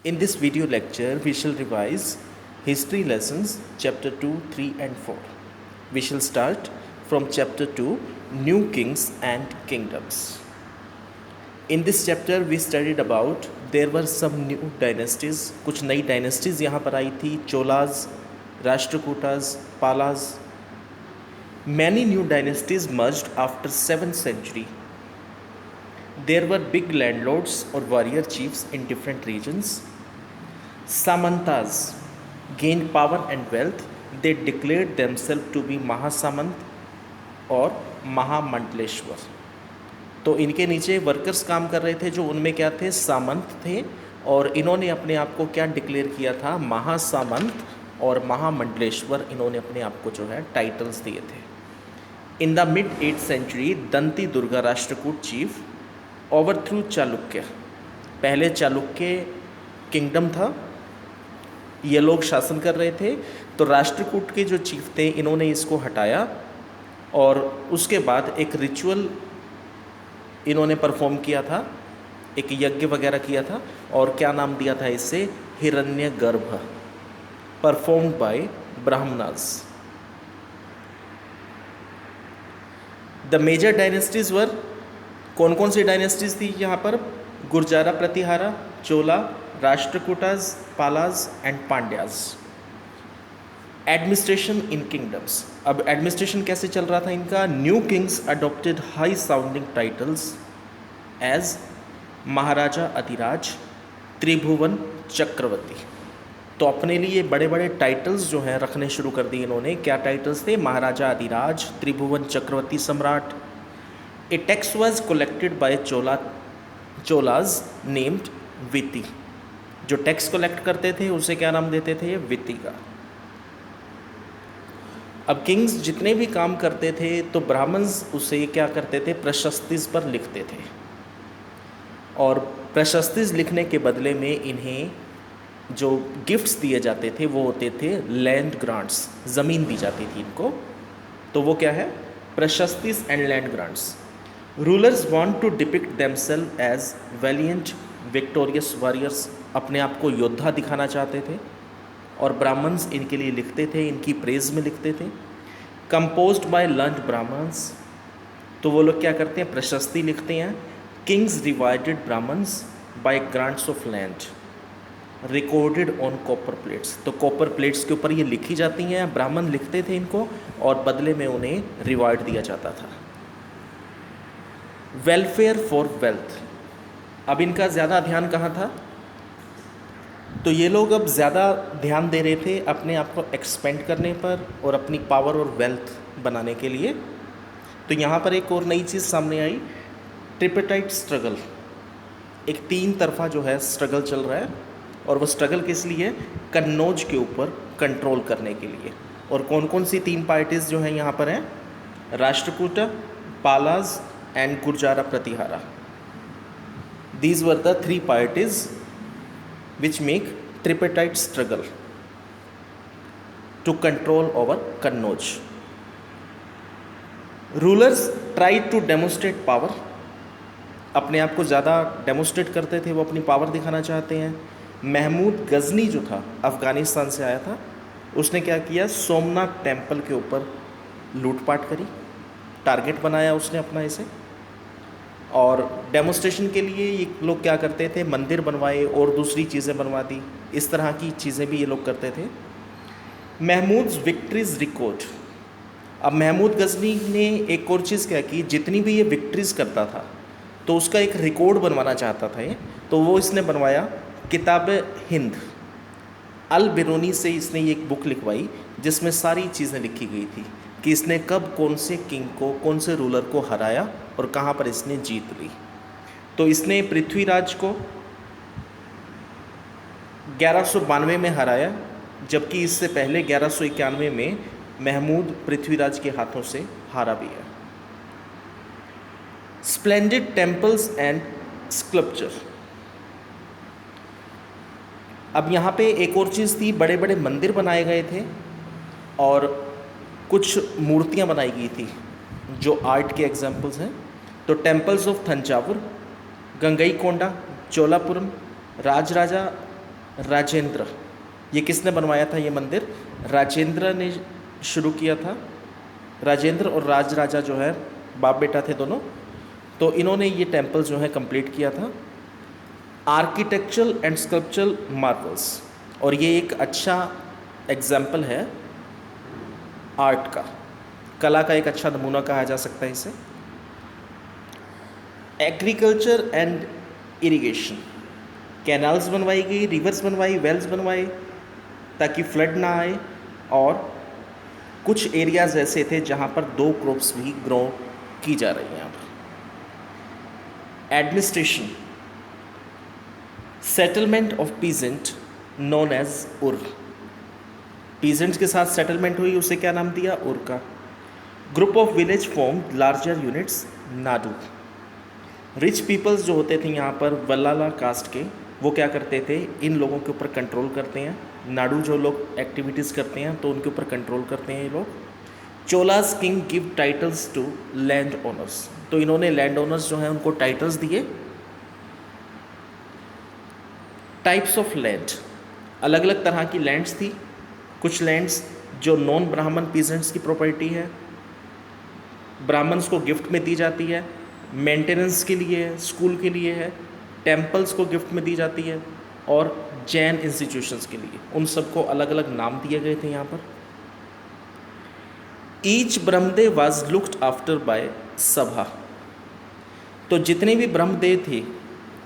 In this video lecture, we shall revise history lessons chapter 2, 3 and 4. We shall start from chapter 2, New Kings and Kingdoms. In this chapter, we studied about there were some new dynasties, कुछ नई dynasties यहाँ पर आई थी, Cholas, Rashtrakutas, Palas. Many new dynasties merged after 7th century. There were big landlords or warrior chiefs in different regions. Samantas gained power and wealth. They declared themselves to be Mahasamant और महामंडलेश्वर. तो इनके नीचे workers काम कर रहे थे जो उनमें क्या थे, सामंत थे, और इन्होंने अपने आप को क्या डिक्लेयर किया था, महासामंत और महामंडलेश्वर. इन्होंने अपने आप को जो है टाइटल्स दिए थे. In the mid 8th century Danti Durga Rashtrakuta chief overthrew Chalukya. पहले चालुक्य किंगडम था, ये लोग शासन कर रहे थे. तो राष्ट्रकूट के जो चीफ थे इन्होंने इसको हटाया और उसके बाद एक रिचुअल इन्होंने परफॉर्म किया था, एक यज्ञ वगैरह किया था, और क्या नाम दिया था इससे, Hiranyagarbha, performed by Brahmanas. The major dynasties were, कौन कौन सी डायनेस्टीज थी यहाँ पर, Gurjara Pratihara, Chola, Rashtrakutas, Palas and Pandyas. Administration in kingdoms. अब एडमिनिस्ट्रेशन कैसे चल रहा था इनका, new kings adopted high sounding titles as Maharaja Adhiraj, Tribhuvana Chakravarti. तो अपने लिए बड़े बड़े टाइटल्स जो हैं रखने शुरू कर दिए इन्होंने. क्या टाइटल्स थे, महाराजा अधिराज, त्रिभुवन चक्रवर्ती सम्राट. A tax was collected by Cholas named vetti. जो टैक्स कलेक्ट करते थे उसे क्या नाम देते थे, विति का. अब किंग्स जितने भी काम करते थे तो ब्राह्मण्स उसे क्या करते थे, प्रशस्तिस पर लिखते थे, और प्रशस्तिस लिखने के बदले में इन्हें जो गिफ्ट्स दिए जाते थे वो होते थे लैंड ग्रांट्स. ज़मीन दी जाती थी इनको, तो वो क्या है, prashastis and land grants. Rulers want to depict themself as valiant victorious warriors. अपने आप को योद्धा दिखाना चाहते थे, और ब्राह्मण्स इनके लिए लिखते थे, इनकी प्रेज में लिखते थे. Composed by learned Brahmans. तो वो लोग क्या करते हैं, प्रशस्ति लिखते हैं. Kings rewarded Brahmans by grants of land recorded on copper plates. तो कॉपर प्लेट्स के ऊपर ये लिखी जाती हैं, ब्राह्मण लिखते थे इनको, और बदले में उन्हें रिवार्ड दिया जाता था. Welfare for wealth. अब इनका ज़्यादा ध्यान कहाँ था, तो ये लोग अब ज़्यादा ध्यान दे रहे थे अपने आप को एक्सपेंड करने पर और अपनी पावर और वेल्थ बनाने के लिए. तो यहाँ पर एक और नई चीज़ सामने आई, ट्रिपेटाइट स्ट्रगल. एक 3 तरफा जो है स्ट्रगल चल रहा है, और वो स्ट्रगल किस लिए, कन्नौज के ऊपर कंट्रोल करने के लिए. और कौन कौन सी 3 पार्टीज़ जो हैं यहाँ पर हैं, Rashtrakuta, Palas and Gurjara Pratihara. These were the 3 parties which make tripartite struggle to control over Kannauj. Rulers tried to demonstrate power. अपने आप को ज़्यादा डेमोस्ट्रेट करते थे, वो अपनी पावर दिखाना चाहते हैं. महमूद गजनी जो था, अफ़गानिस्तान से आया था, उसने क्या किया, सोमनाथ टेम्पल के ऊपर लूटपाट करी, टारगेट बनाया उसने अपना इसे. और डेमोस्ट्रेशन के लिए ये लोग क्या करते थे, मंदिर बनवाए और दूसरी चीज़ें बनवा दी. इस तरह की चीज़ें भी ये लोग करते थे. Mahmud victories record. अब महमूद गजनी ने एक और चीज़ क्या की, जितनी भी ये विक्ट्रीज़ करता था तो उसका एक रिकॉर्ड बनवाना चाहता था ये. तो वो इसने बनवाया किताब हिंद. अल बिरूनी से इसने ये एक बुक लिखवाई जिसमें सारी चीज़ें लिखी गई थी कि इसने कब कौन से किंग को, कौन से रूलर को हराया और कहाँ पर इसने जीत ली. तो इसने पृथ्वीराज को 1192 में हराया, जबकि इससे पहले 1191 में महमूद पृथ्वीराज के हाथों से हारा भी है. Splendid temples and sculpture. अब यहाँ पे एक और चीज़ थी, बड़े बड़े मंदिर बनाए गए थे और कुछ मूर्तियाँ बनाई गई थी जो आर्ट के एग्जाम्पल्स हैं. तो टेम्पल्स ऑफ थंजावुर, गंगईकोंडा, चोलापुरम, राजराजा राजेंद्र। ये किसने बनवाया था ये मंदिर? राजेंद्र ने शुरू किया था। राजेंद्र और राज राजा जो है बाप बेटा थे दोनों, तो इन्होंने ये टेम्पल जो है कंप्लीट किया था। आर्किटेक्चरल एंड स्कल्पचरल मार्वल्स, और ये एक अच्छा एग्जाम्पल है आर्ट का, कला का एक अच्छा नमूना कहा जा सकता है इसे। एग्रीकल्चर एंड इरिगेशन, कैनाल्स बनवाई गई, रिवर्स बनवाई, वेल्स बनवाए ताकि फ्लड ना आए, और कुछ एरियाज ऐसे थे जहाँ पर 2 क्रॉप्स भी ग्रो की जा रही हैं यहाँ पर। Administration, settlement of peasant known as ur, peasants के साथ सेटलमेंट हुई, उसे क्या नाम दिया? उर का। Group of village form larger units nadu. Rich peoples जो होते थे यहाँ पर वल्लाला कास्ट के, वो क्या करते थे? इन लोगों के ऊपर कंट्रोल करते हैं। नाडू जो लोग एक्टिविटीज़ करते हैं तो उनके ऊपर कंट्रोल करते हैं ये लोग। Cholas king give titles to land owners, तो इन्होंने लैंड ओनर्स जो हैं उनको टाइटल्स दिए। टाइप्स ऑफ लैंड, अलग अलग तरह की लैंड्स थी। कुछ लैंड्स जो नॉन ब्राह्मण पीजेंट्स की प्रॉपर्टी है, ब्राह्मण्स को गिफ्ट में दी जाती है, मेंटेनेंस के लिए है, स्कूल के लिए है, टेम्पल्स को गिफ्ट में दी जाती है, और जैन इंस्टीट्यूशंस के लिए। उन सबको अलग अलग नाम दिए गए थे यहाँ पर। Each Brahmadev was looked after bye सभा, तो जितने भी ब्रह्मदेव थे,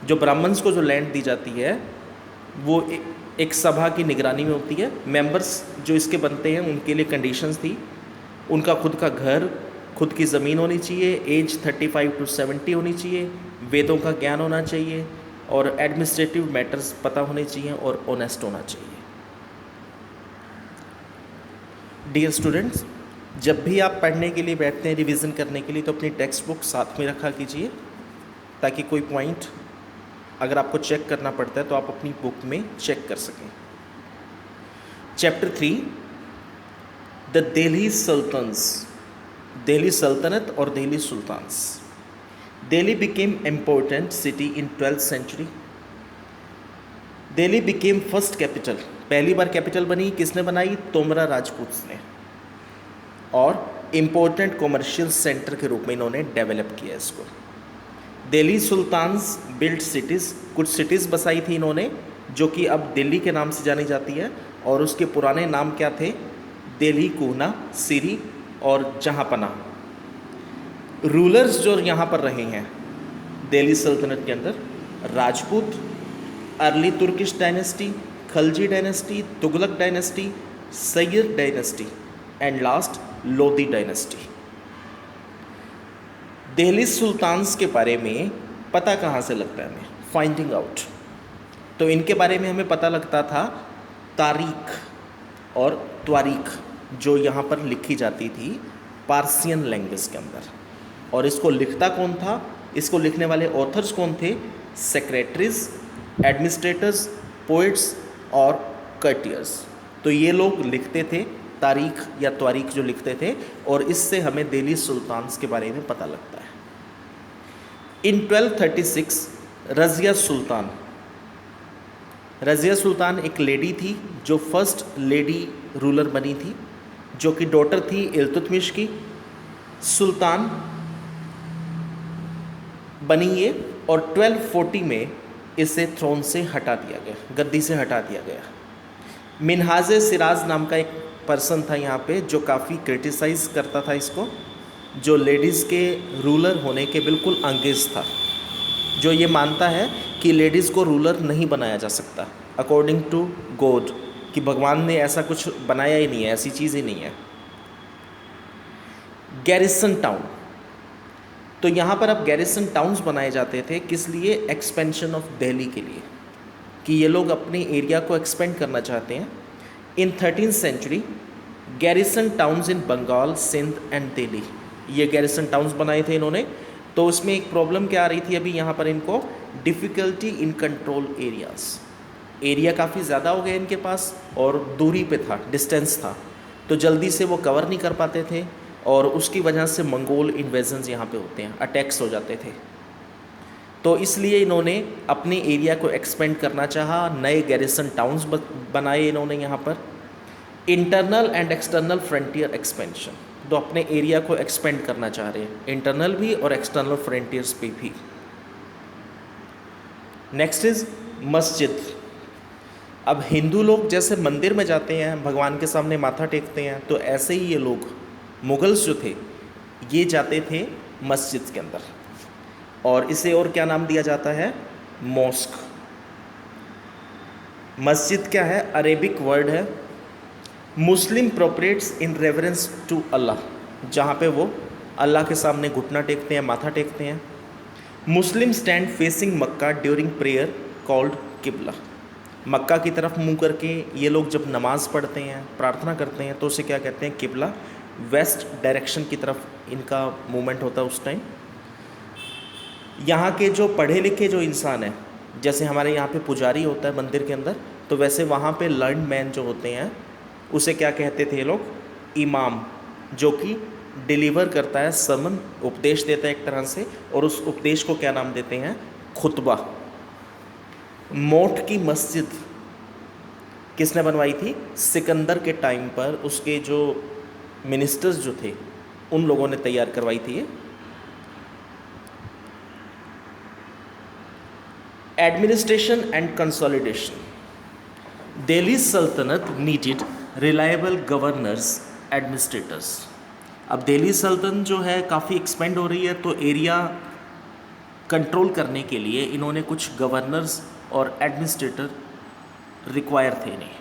जो ब्राह्मण्स को जो लैंड दी जाती है वो एक सभा की निगरानी में होती है। मेंबर्स जो इसके बनते हैं उनके लिए कंडीशंस थी, उनका खुद का घर, खुद की ज़मीन होनी चाहिए, एज 35 to 70 होनी चाहिए, वेदों का ज्ञान होना चाहिए, और एडमिनिस्ट्रेटिव मैटर्स पता होने चाहिए, और ऑनेस्ट होना चाहिए। डियर स्टूडेंट्स, जब भी आप पढ़ने के लिए बैठते हैं, रिवीजन करने के लिए, तो अपनी टेक्स्ट बुक साथ में रखा कीजिए, ताकि कोई पॉइंट अगर आपको चेक करना पड़ता है तो आप अपनी बुक में चेक कर सकें। Chapter 3, the Delhi sultanate, Delhi सल्तनत और Delhi sultans. Delhi became important city in 12th century। Delhi became first capital, पहली बार कैपिटल बनी, किसने बनाई? तोमरा राजपूत ने, और इम्पोर्टेंट कॉमर्शियल सेंटर के रूप में इन्होंने डेवलप किया इसको। दिल्ली सुल्तान्स बिल्ड सिटीज़, कुछ सिटीज़ बसाई थी इन्होंने जो कि अब दिल्ली के नाम से जानी जाती है, और उसके पुराने नाम क्या थे? दिल्ली, कूना, सिरी और जहाँपना। रूलर्स जो यहाँ पर रहे हैं दिल्ली सल्तनत के अंदर, Rajput, early Turkish dynasty, Khalji dynasty, Tughlaq dynasty, Sayyid dynasty, and last Lodi dynasty. Delhi sultans के बारे में पता कहाँ से लगता है हमें? Finding out. तो इनके बारे में हमें पता लगता था तारीख और त्वारीख, जो यहाँ पर लिखी जाती थी पार्सियन लैंग्वेज के अंदर। और इसको लिखता कौन था? इसको लिखने वाले ऑथर्स कौन थे? सेक्रेटरीज, एडमिनिस्ट्रेटर्स, पोइट्स और कर्टियर्स। तो ये लोग लिखते थे, तारीख या त्वारीख जो लिखते थे, और इससे हमें दिल्ली सुल्तान्स के बारे में पता लगता है। इन 1236 रज़िया सुल्तान, रज़िया सुल्तान एक लेडी थी जो फर्स्ट लेडी रूलर बनी थी, जो कि डॉटर थी इल्तुतमिश की। सुल्तान बनी ये, और 1240 में इसे थ्रोन से हटा दिया गया, गद्दी से हटा दिया गया। मिनहाज सिराज नाम का एक पर्सन था यहाँ पे जो काफ़ी क्रिटिसाइज़ करता था इसको, जो लेडीज़ के रूलर होने के बिल्कुल अंगेज था, जो ये मानता है कि लेडीज़ को रूलर नहीं बनाया जा सकता अकॉर्डिंग टू गॉड, कि भगवान ने ऐसा कुछ बनाया ही नहीं है, ऐसी चीज़ ही नहीं है। गैरिसन टाउन, तो यहाँ पर अब गैरिसन टाउन्स बनाए जाते थे, किस लिए? एक्सपेंशन ऑफ दिल्ली के लिए, कि ये लोग अपने एरिया को एक्सपेंड करना चाहते हैं। In 13th century garrison towns in Bengal, Sindh and Delhi, ये गैरिसन टाउन्स बनाए थे इन्होंने। तो उसमें एक प्रॉब्लम क्या आ रही थी अभी यहाँ पर इनको? Difficulty in control areas, area काफ़ी ज़्यादा हो गया इनके पास और दूरी पे था, डिस्टेंस था, तो जल्दी से वो कवर नहीं कर पाते थे, और उसकी वजह से मंगोल इन्वेजन्स यहाँ पे होते हैं, अटैक्स हो जाते थे। तो इसलिए इन्होंने अपने एरिया को एक्सपेंड करना चाहा, नए गैरिसन टाउन्स बनाए इन्होंने यहाँ पर। Internal and external frontier expansion, तो अपने एरिया को एक्सपेंड करना चाह रहे हैं, इंटरनल भी और एक्सटर्नल फ्रंटियर्स पे भी। नेक्स्ट इज मस्जिद। अब हिंदू लोग जैसे मंदिर में जाते हैं, भगवान के सामने माथा टेकते हैं, तो ऐसे ही ये लोग मुगल्स जो थे ये जाते थे मस्जिद के अंदर, और इसे और क्या नाम दिया जाता है, मॉस्क। मस्जिद क्या है, अरेबिक वर्ड है। मुस्लिम प्रोपरेट्स इन रेवरेंस टू अल्लाह, जहाँ पे वो अल्लाह के सामने घुटना टेकते हैं, माथा टेकते हैं। मुस्लिम स्टैंड फेसिंग मक्का ड्यूरिंग प्रेयर कॉल्ड किबला, मक्का की तरफ मुंह करके ये लोग जब नमाज़ पढ़ते हैं, प्रार्थना करते हैं, तो उसे क्या कहते हैं, किबला। वेस्ट डायरेक्शन की तरफ इनका मूवमेंट होता है उस टाइम। यहाँ के जो पढ़े लिखे जो इंसान हैं, जैसे हमारे यहाँ पे पुजारी होता है मंदिर के अंदर, तो वैसे वहाँ पे लर्न्ड मैन जो होते हैं उसे क्या कहते थे ये लोग, इमाम, जो कि डिलीवर करता है सरमन, उपदेश देता है एक तरह से, और उस उपदेश को क्या नाम देते हैं, खुतबा। मोट की मस्जिद किसने बनवाई थी, सिकंदर के टाइम पर उसके जो मिनिस्टर्स जो थे उन लोगों ने तैयार करवाई थी ये। Administration and consolidation. दिल्ली सल्तनत नीडेड रिलायबल गवर्नर्स, एडमिनिस्ट्रेटर्स। अब दिल्ली सल्तनत जो है काफ़ी एक्सपेंड हो रही है, तो एरिया कंट्रोल करने के लिए इन्होंने कुछ गवर्नर्स और एडमिनिस्ट्रेटर रिक्वायर थे इन्हें।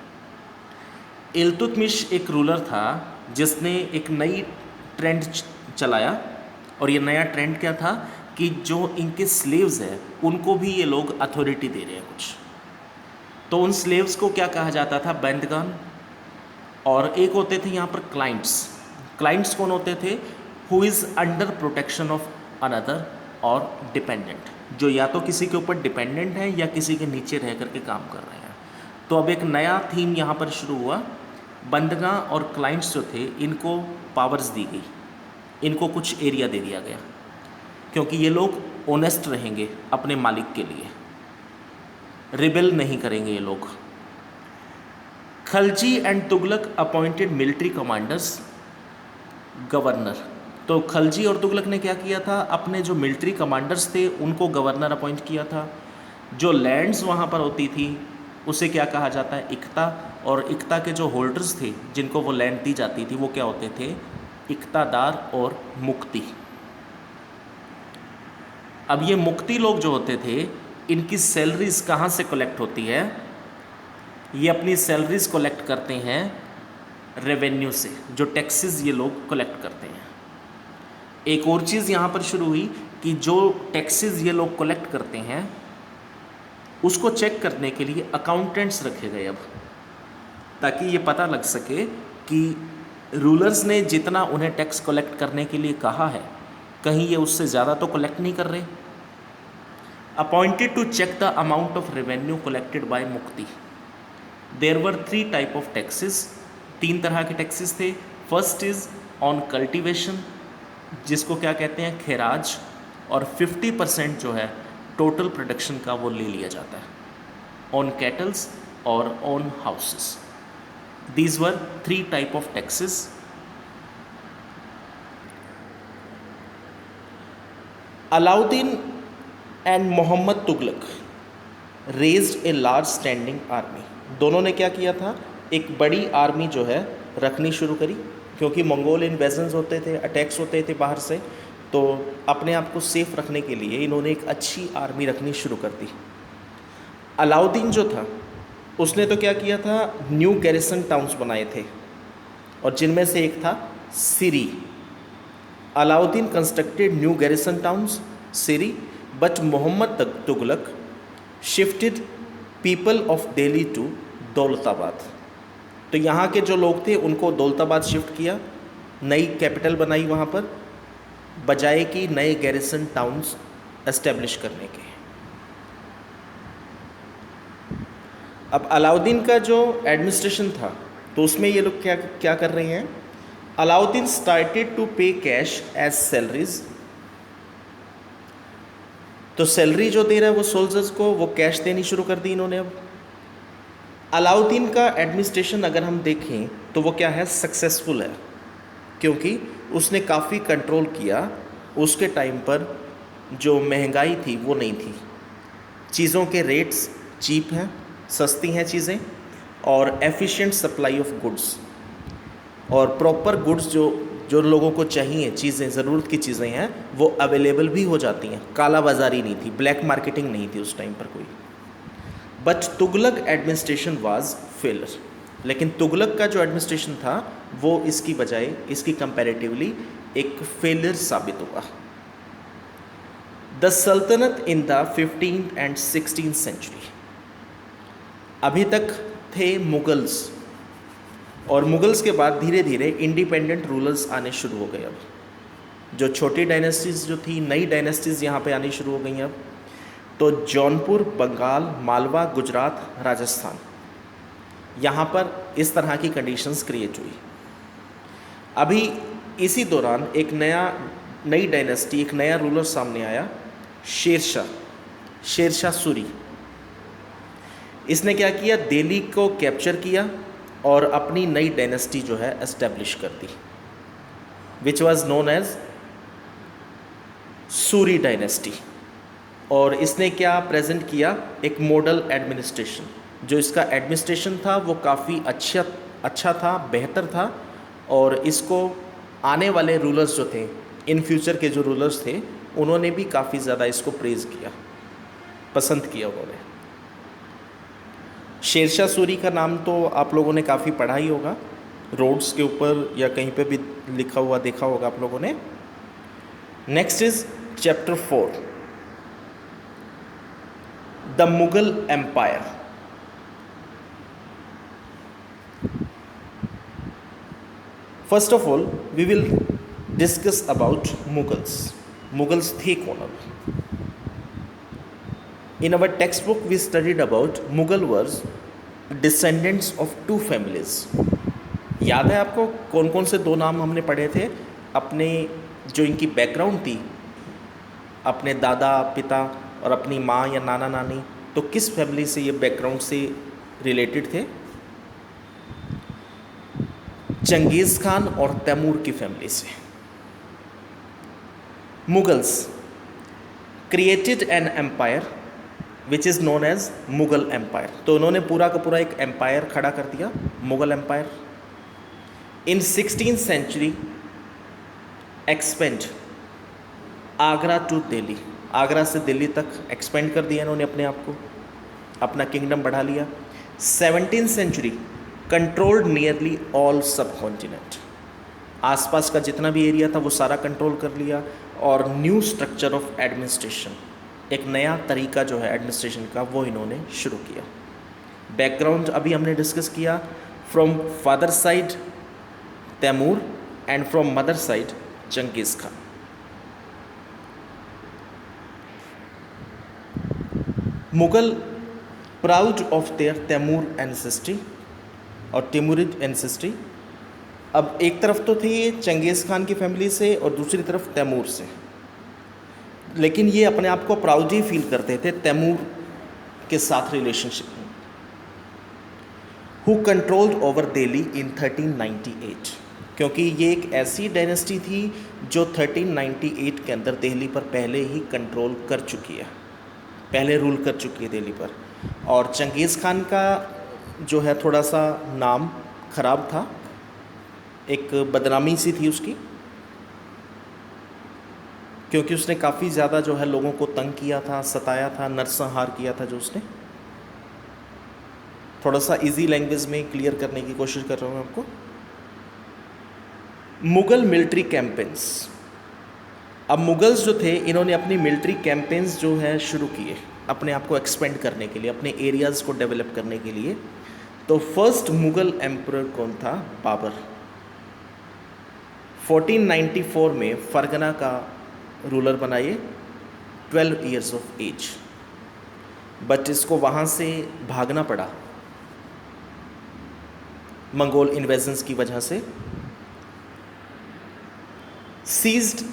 इल्तुतमिश एक रूलर था जिसने एक नई ट्रेंड चलाया, और ये नया ट्रेंड क्या था कि जो इनके स्लेव्स हैं उनको भी ये लोग अथॉरिटी दे रहे हैं कुछ। तो उन स्लेव्स को क्या कहा जाता था, बंदगान। और एक होते थे यहाँ पर क्लाइंट्स। क्लाइंट्स कौन होते थे, who is under protection of another और डिपेंडेंट, जो या तो किसी के ऊपर डिपेंडेंट है या किसी के नीचे रह करके काम कर रहे हैं। तो अब एक नया थीम यहाँ पर शुरू हुआ, बंदगा और क्लाइंट्स जो थे इनको पावर्स दी गई, इनको कुछ एरिया दे दिया गया, क्योंकि ये लोग ऑनेस्ट रहेंगे अपने मालिक के लिए, रिबेल नहीं करेंगे ये लोग। Khalji and Tughlaq appointed military commanders, governor. तो खलजी और तुगलक ने क्या किया था, अपने जो मिलिट्री कमांडर्स थे उनको गवर्नर अपॉइंट किया था। जो लैंड्स वहाँ पर होती थी उसे क्या कहा जाता है, इक्ता। और इक्ता के जो होल्डर्स थे जिनको वो लैंड दी जाती थी वो क्या होते थे, इक्तादार और मुक्ति। अब ये मुक्ति लोग जो होते थे इनकी सैलरीज कहाँ से कलेक्ट होती है, ये अपनी सैलरीज कलेक्ट करते हैं रेवेन्यू से, जो टैक्सेस ये लोग कलेक्ट करते हैं। एक और चीज़ यहाँ पर शुरू हुई कि जो टैक्सेस ये लोग कलेक्ट करते हैं उसको चेक करने के लिए अकाउंटेंट्स रखे गए अब, ताकि ये पता लग सके कि रूलर्स ने जितना उन्हें टैक्स कलेक्ट करने के लिए कहा है कहीं ये उससे ज़्यादा तो कलेक्ट नहीं कर रहे। Appointed to check the amount of revenue collected by muqti. There were 3 type of taxes, 3 तरह के टैक्सेस थे। फर्स्ट इज़ ऑन कल्टीवेशन, जिसको क्या कहते हैं, खेराज, और 50% जो है टोटल प्रोडक्शन का वो ले लिया जाता है। ऑन कैटल्स और on houses, these were 3 type of taxes. Alauddin and Muhammad Tughlaq raised a large standing army. दोनों ने क्या किया था, एक बड़ी आर्मी जो है रखनी शुरू करी, क्योंकि मंगोल इन्वेजन्स होते थे, अटैक्स होते थे बाहर से, तो अपने आप को सेफ रखने के लिए इन्होंने एक अच्छी आर्मी रखनी शुरू कर दी। अलाउद्दीन जो था उसने तो क्या किया था, न्यू गैरिसन टाउन्स बनाए थे, और जिनमें से एक था Siri. Alauddin constructed new garrison towns Siri, but Mohammad Tughlaq shifted people of Delhi to Daulatabad. तो यहाँ के जो लोग थे उनको दौलताबाद शिफ्ट किया, नई कैपिटल बनाई वहाँ पर, बजाय कि नए गैरिसन टाउन्स एस्टेब्लिश करने के। अब अलाउद्दीन का जो एडमिनिस्ट्रेशन था तो उसमें ये लोग क्या कर रहे हैं, अलाउद्दीन स्टार्टेड टू पे कैश एज सैलरीज तो सैलरी जो दे रहा है वो सोल्जर्स को, वो कैश देनी शुरू कर दी इन्होंने। अब अलाउद्दीन का एडमिनिस्ट्रेशन अगर हम देखें तो वो क्या है, सक्सेसफुल है, क्योंकि उसने काफ़ी कंट्रोल किया। उसके टाइम पर जो महंगाई थी वो नहीं थी, चीज़ों के रेट्स चीप हैं, सस्ती हैं चीज़ें, और एफिशिएंट सप्लाई ऑफ गुड्स, और प्रॉपर गुड्स जो जो लोगों को चाहिए, चीज़ें, ज़रूरत की चीज़ें हैं, वो अवेलेबल भी हो जाती हैं। काला बाजारी नहीं थी, ब्लैक मार्केटिंग नहीं थी उस टाइम पर कोई। But Tughlaq administration was failure, लेकिन तुगलक का जो एडमिनिस्ट्रेशन था वो इसकी बजाय, इसकी कंपैरेटिवली एक फेलियर साबित हुआ। द सल्तनत in the 15th and 16th century, अभी तक थे मुगल्स, और मुगल्स के बाद धीरे धीरे इंडिपेंडेंट रूलर्स आने शुरू हो गए। अब जो छोटी डायनेस्टीज़ जो थी, नई डायनेस्टीज़ यहाँ पे आनी शुरू हो गई अब। तो जौनपुर, बंगाल, मालवा, गुजरात, राजस्थान, यहाँ पर इस तरह की कंडीशंस क्रिएट हुई। अभी इसी दौरान एक नई डायनेस्टी, एक नया रूलर सामने आया, शेरशाह सूरी। इसने क्या किया, दिल्ली को कैप्चर किया और अपनी नई डायनेस्टी जो है एस्टेब्लिश कर दी, which was known as Suri dynasty. और इसने क्या प्रेजेंट किया, एक मॉडल एडमिनिस्ट्रेशन। जो इसका एडमिनिस्ट्रेशन था वो काफ़ी अच्छा था, बेहतर था, और इसको आने वाले रूलर्स जो थे, इन फ्यूचर के जो रूलर्स थे, उन्होंने भी काफ़ी ज़्यादा इसको प्रेज किया, पसंद किया उन्होंने। शेरशाह सूरी का नाम तो आप लोगों ने काफ़ी पढ़ा ही होगा, रोड्स के ऊपर या कहीं पे भी लिखा हुआ देखा होगा आप लोगों ने। Next is chapter 4, the Mughal empire. First of all we will discuss about Mughals. Mughals थे कौन? अब in our textbook we studied about Mughal wars descendants of two families। याद है आपको कौन कौन से दो नाम हमने पढ़े थे अपने, जो इनकी बैकग्राउंड थी, अपने दादा पिता और अपनी माँ या नाना नानी, तो किस फैमिली से ये बैकग्राउंड से रिलेटेड थे? चंगेज़ खान और तैमूर की फैमिली से। Mughals created an empire which is known as Mughal empire. तो उन्होंने पूरा का पूरा एक एम्पायर खड़ा कर दिया, Mughal empire. In 16th century expand Agra to Delhi, Agra से दिल्ली तक एक्सपेंड कर दिया इन्होंने अपने आप को, अपना किंगडम बढ़ा लिया। 17th century controlled nearly all subcontinent, आसपास का जितना भी एरिया था वो सारा कंट्रोल कर लिया। और न्यू स्ट्रक्चर ऑफ एडमिनिस्ट्रेशन, एक नया तरीका जो है एडमिनिस्ट्रेशन का वो इन्होंने शुरू किया। बैकग्राउंड अभी हमने डिस्कस किया, from father side Timur and from mother side Genghis Khan. Mughal proud of their Timur ancestry और टिमुरिड एंसेस्ट्री। अब एक तरफ तो थे ये चंगेज़ खान की फैमिली से और दूसरी तरफ तैमूर से, लेकिन ये अपने आप को प्राउड ही फील करते थे तैमूर के साथ रिलेशनशिप में। हु कंट्रोल्ड ओवर दिल्ली इन 1398, क्योंकि ये एक ऐसी डायनेस्टी थी जो 1398 के अंदर दिल्ली पर पहले ही कंट्रोल कर चुकी है, पहले रूल कर चुकी है दिल्ली पर। और चंगेज़ खान का जो है थोड़ा सा नाम खराब था, एक बदनामी सी थी उसकी, क्योंकि उसने काफ़ी ज़्यादा जो है लोगों को तंग किया था, सताया था, नरसंहार किया था जो उसने। थोड़ा सा इजी लैंग्वेज में क्लियर करने की कोशिश कर रहा हूँ आपको। Mughal military campaigns. अब मुगल्स जो थे इन्होंने अपनी मिलिट्री कैंपेन्स जो है शुरू किए अपने आप को एक्सपेंड करने के लिए, अपने एरियाज़ को डेवलप करने के लिए। तो फर्स्ट मुग़ल एम्परर कौन था? बाबर। 1494 में फरगना का रूलर बनाए, 12 ईयर्स ऑफ एज, बट इसको वहाँ से भागना पड़ा मंगोल इन्वेजन्स की वजह से। Seized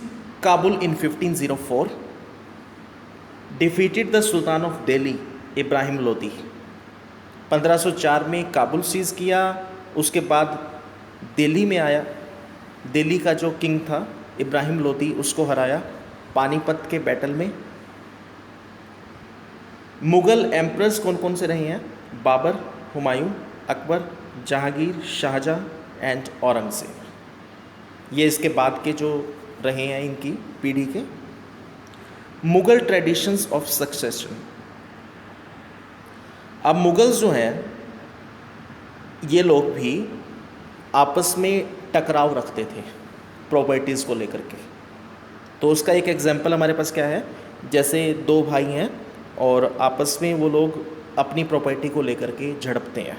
Kabul in 1504, defeated the sultan of Delhi Ibrahim Lodi. 1504 में काबुल सीज़ किया, उसके बाद दिल्ली में आया, दिल्ली का जो किंग था इब्राहिम लोदी उसको हराया पानीपत के बैटल में। मुग़ल एम्परर्स कौन कौन से रहे हैं? बाबर, हुमायूं, अकबर, जहांगीर, शाहजहां एंड औरंगज़ेब। ये इसके बाद के जो रहे हैं इनकी पीढ़ी के। Mughal traditions of succession. अब मुग़ल्स जो हैं ये लोग भी आपस में टकराव रखते थे प्रॉपर्टीज़ को लेकर के। तो उसका एक एग्जांपल हमारे पास क्या है, जैसे दो भाई हैं और आपस में वो लोग अपनी प्रॉपर्टी को लेकर के झड़पते हैं।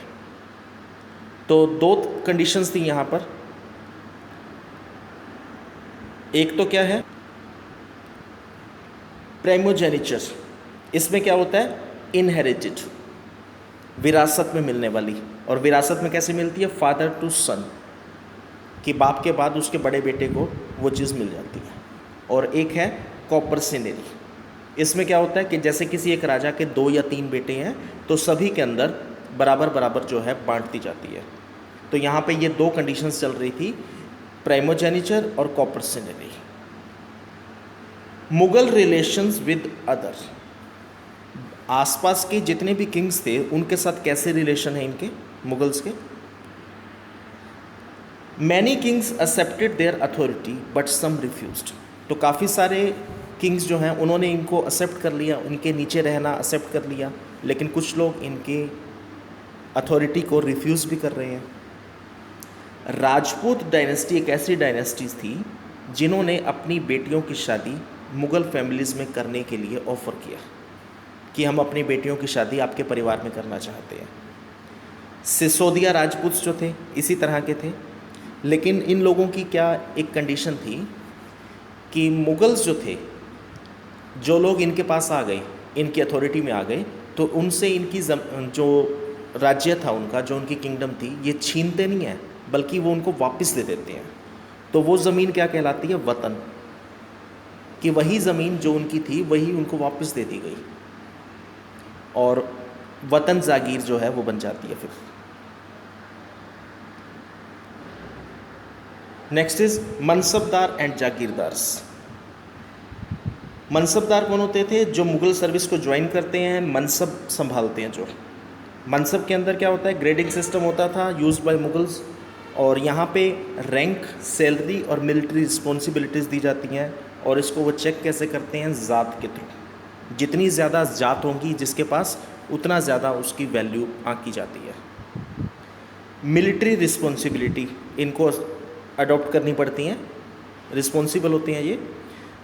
तो दो कंडीशंस थी यहाँ पर। एक तो क्या है, प्राइमोजेनिचर। इसमें क्या होता है? इनहेरिटेड, विरासत में मिलने वाली। और विरासत में कैसे मिलती है? फादर टू सन, कि बाप के बाद उसके बड़े बेटे को वो चीज़ मिल जाती है। और एक है कॉपर्सिनरी। इसमें क्या होता है कि जैसे किसी एक राजा के 2 या 3 बेटे हैं तो सभी के अंदर बराबर बराबर जो है बांटती जाती है। तो यहाँ पे ये 2 कंडीशंस चल रही थी, प्राइमोजेनिचर और coparcenary. Mughal relations with other. आसपास के जितने भी किंग्स थे उनके साथ कैसे रिलेशन है इनके मुग़ल्स के? Many kings accepted their authority but some refused. तो काफ़ी सारे किंग्स जो हैं उन्होंने इनको एक्सेप्ट कर लिया, उनके नीचे रहना एक्सेप्ट कर लिया, लेकिन कुछ लोग इनके अथॉरिटी को रिफ्यूज़ भी कर रहे हैं। राजपूत डायनेस्टी एक ऐसी डायनेस्टी थी जिन्होंने अपनी बेटियों की शादी मुग़ल फैमिलीज़ में करने के लिए ऑफ़र किया कि हम अपनी बेटियों की शादी आपके परिवार में करना चाहते हैं। सिसोदिया राजपूत जो थे इसी तरह के थे, लेकिन इन लोगों की क्या एक कंडीशन थी कि मुग़ल्स जो थे, जो लोग इनके पास आ गए, इनकी अथॉरिटी में आ गए, तो उनसे इनकी जो राज्य था उनका, जो उनकी किंगडम थी, ये छीनते नहीं हैं बल्कि वो उनको वापस दे देते हैं। तो वो ज़मीन क्या कहलाती है? वतन। कि वही ज़मीन जो उनकी थी वही उनको वापस दे दी गई और वतन जागीर जो है वो बन जाती है फिर। Next is mansabdar and jagirdars. Mansabdar कौन होते थे? जो मुग़ल सर्विस को ज्वाइन करते हैं, मनसब संभालते हैं। जो मनसब के अंदर क्या होता है? ग्रेडिंग सिस्टम होता था यूज्ड बाय मुग़ल्स, और यहाँ पे रैंक, सैलरी और मिलिट्री रिस्पॉन्सिबिलिटीज़ दी जाती हैं। और इसको वो चेक कैसे करते हैं? ज़ात के थ्रू। जितनी ज़्यादा ज़ात होंगी जिसके पास, उतना ज़्यादा उसकी वैल्यू आंकी जाती है। मिलिट्री रिस्पॉन्सिबिलिटी इनको अडॉप्ट करनी पड़ती हैं, रिस्पॉन्सिबल होते हैं ये।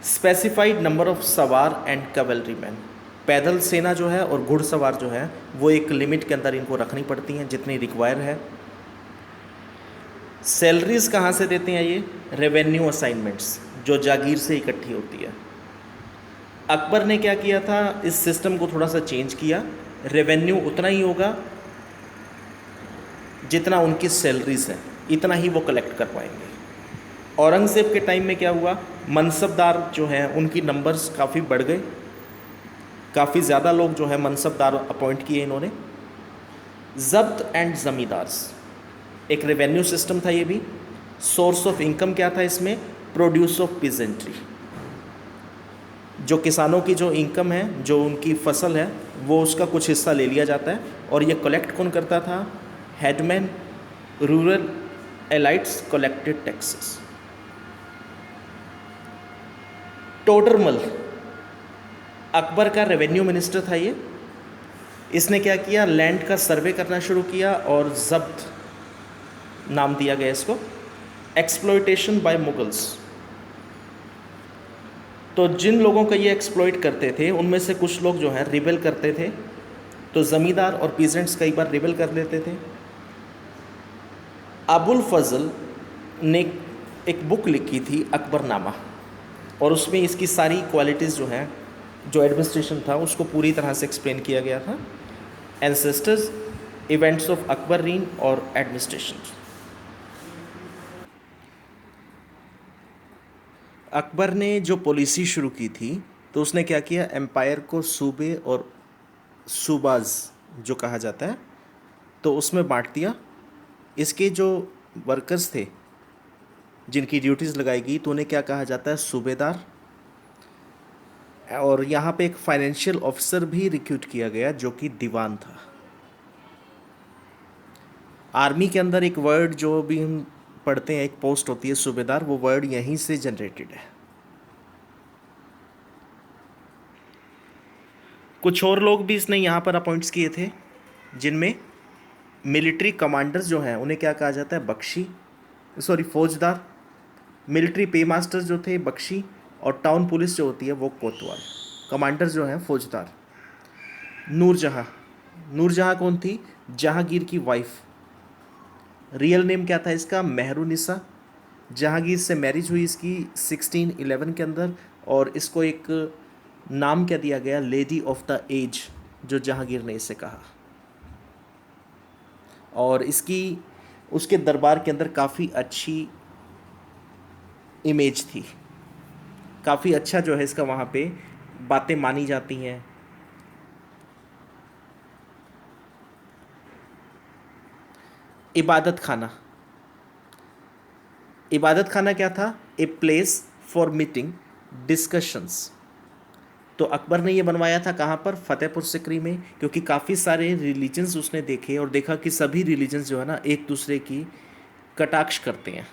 स्पेसिफाइड नंबर ऑफ सवार एंड कैवलरी मैन। पैदल सेना जो है और घुड़सवार जो है वो एक लिमिट के अंदर इनको रखनी पड़ती हैं जितनी रिक्वायर है। सैलरीज कहाँ से देते हैं ये? रेवेन्यू असाइनमेंट्स जो जागीर से इकट्ठी होती है। अकबर ने क्या किया था? इस सिस्टम को थोड़ा सा चेंज किया। रेवेन्यू उतना ही होगा जितना उनकी सैलरीज हैं, इतना ही वो कलेक्ट कर पाएंगे। औरंगज़ेब के टाइम में क्या हुआ? मनसबदार जो हैं उनकी नंबर्स काफ़ी बढ़ गए, काफ़ी ज़्यादा लोग जो है मनसबदार अपॉइंट किए इन्होंने। ज़ब्त एंड ज़मींदार्स एक रेवेन्यू सिस्टम था ये भी। सोर्स ऑफ इनकम क्या था इसमें? Produce of peasantry. जो किसानों की जो इनकम है, जो उनकी फसल है, वो उसका कुछ हिस्सा ले लिया जाता है। और ये कलेक्ट कौन करता था? Headman, rural elites collected taxes. Todarmal Akbar का रेवेन्यू मिनिस्टर था ये। इसने क्या किया? लैंड का सर्वे करना शुरू किया और जब्त नाम दिया गया इसको। Exploitation bye Mughals. तो जिन लोगों का ये एक्सप्लॉइट करते थे उनमें से कुछ लोग जो हैं रिबेल करते थे, तो ज़मींदार और पीजेंट्स कई बार रिबेल कर लेते थे। अबुल फजल ने एक बुक लिखी थी अकबरनामा, और उसमें इसकी सारी क्वालिटीज़ जो हैं, जो एडमिनिस्ट्रेशन था उसको पूरी तरह से एक्सप्लेन किया गया था। Ancestors, events of Akbar reign और एडमिनिस्ट्रेशन। अकबर ने जो पॉलिसी शुरू की थी तो उसने क्या किया, एम्पायर को सूबे और सूबाज जो कहा जाता है तो उसमें बांट दिया। इसके जो वर्कर्स थे जिनकी ड्यूटीज़ लगाई गई तो उन्हें क्या कहा जाता है, सूबेदार। और यहाँ पे एक फाइनेंशियल ऑफिसर भी रिक्रूट किया गया जो कि दीवान था। आर्मी के अंदर एक वर्ड जो भी हम पढ़ते हैं, एक पोस्ट होती है सूबेदार, वो वर्ड यहीं से जनरेटेड है। कुछ और लोग भी इसने यहाँ पर अपॉइंट्स किए थे, जिनमें मिलिट्री कमांडर्स जो हैं उन्हें क्या कहा जाता है, बख्शी, सॉरी फौजदार। मिलिट्री पे मास्टर्स जो थे बख्शी, और टाउन पुलिस जो होती है वो कोतवाल। कमांडर्स जो हैं फौजदार। नूरजहाँ, नूरजहाँ कौन थी, जहांगीर की वाइफ। रियल नेम क्या था इसका, मेहरुनिसा। जहांगीर से मैरिज हुई इसकी 1611 के अंदर, और इसको एक नाम क्या दिया गया, लेडी ऑफ द एज, जो जहांगीर ने इसे कहा। और इसकी उसके दरबार के अंदर काफ़ी अच्छी इमेज थी, काफ़ी अच्छा जो है इसका वहाँ पे बातें मानी जाती हैं। इबादत खाना, इबादत खाना क्या था, a place for meeting discussions. तो अकबर ने ये बनवाया था कहाँ पर, फतेहपुर सिकरी में, क्योंकि काफ़ी सारे रिलीजन्स उसने देखे और देखा कि सभी रिलीजन्स जो है ना एक दूसरे की कटाक्ष करते हैं,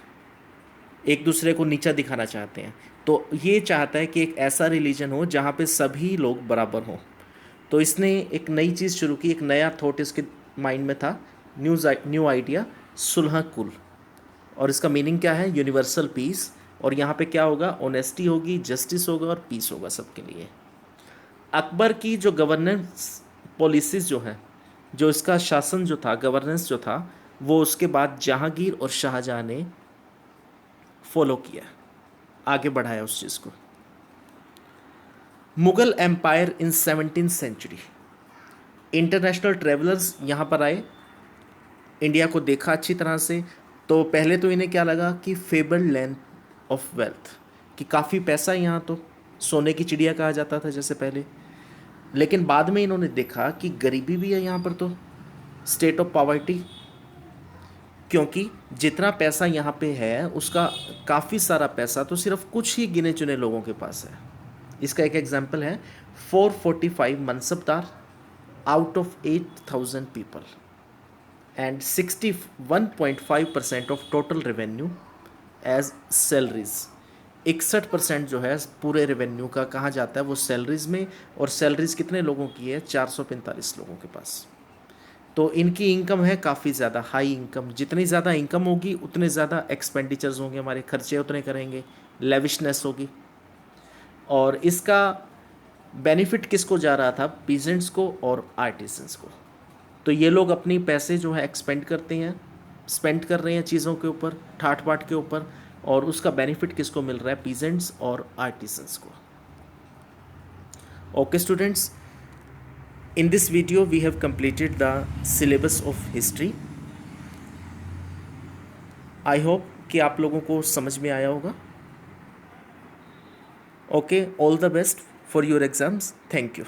एक दूसरे को नीचा दिखाना चाहते हैं। तो ये चाहता है कि एक ऐसा रिलीजन हो जहाँ पे सभी लोग बराबर हों। तो इसने एक नई चीज़ शुरू की, एक नया थॉट इसके माइंड में था, न्यू आइडिया, सुलह कुल। और इसका मीनिंग क्या है, यूनिवर्सल पीस। और यहाँ पे क्या होगा, ऑनेस्टी होगी, जस्टिस होगा और पीस होगा सबके लिए। अकबर की जो गवर्नेंस पॉलिसीज़ जो हैं, जो इसका शासन जो था, गवर्नेंस जो था, वो उसके बाद जहांगीर और शाहजहाँ ने फॉलो किया, आगे बढ़ाया उस चीज़ को। Mughal empire in 17th century. International travellers यहाँ पर आए, इंडिया को देखा अच्छी तरह से। तो पहले तो इन्हें क्या लगा कि फेबर्ड लैंड ऑफ वेल्थ, कि काफ़ी पैसा है यहाँ, तो सोने की चिड़िया कहा जाता था जैसे पहले। लेकिन बाद में इन्होंने देखा कि गरीबी भी है यहाँ पर, तो स्टेट ऑफ पॉवर्टी, क्योंकि जितना पैसा यहाँ पे है उसका काफ़ी सारा पैसा तो सिर्फ कुछ ही गिने चुने लोगों के पास है। इसका एक एग्जांपल है, 445 mansabdar out of 8000 people and 61.5% of total revenue as salaries. 61% जो है पूरे रेवेन्यू का कहाँ जाता है, वो सैलरीज में। और सैलरीज कितने लोगों की है, 445 लोगों के पास। तो इनकी इनकम है काफ़ी ज़्यादा हाई इनकम। जितनी ज़्यादा इनकम होगी उतने ज़्यादा एक्सपेंडिचर्स होंगे, हमारे खर्चे उतने करेंगे, लेविशनेस होगी। और इसका बेनिफिट किसको जा रहा था, पीजेंट्स को और आर्टिसंस को। तो ये लोग अपनी पैसे जो है एक्सपेंड करते हैं, स्पेंड कर रहे हैं चीज़ों के ऊपर, ठाट बाट के ऊपर, और उसका बेनिफिट किसको मिल रहा है, पीजेंट्स और आर्टिसंस को। Okay students, in this video we have completed the syllabus of history. I hope कि आप लोगों को समझ में आया होगा। Okay, all the best for your exams. Thank you.